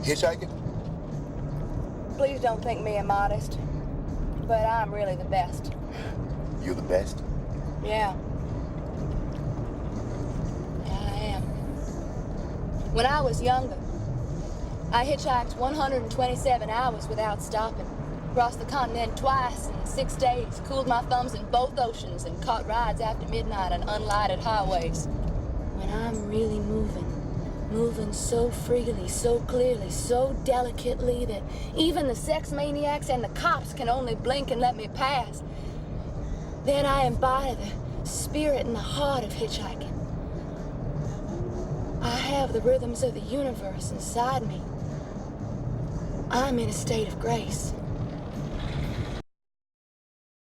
Hitchhiking? Please don't think me immodest, but I'm really the best. You're the best? Yeah. Yeah, I am. When I was younger, I hitchhiked 127 hours without stopping. Crossed the continent twice in 6 days, cooled my thumbs in both oceans, and caught rides after midnight on unlighted highways. When I'm really moving so freely, so clearly, so delicately that even the sex maniacs and the cops can only blink and let me pass, then I embody the spirit and the heart of hitchhiking. I have the rhythms of the universe inside me. I'm in a state of grace.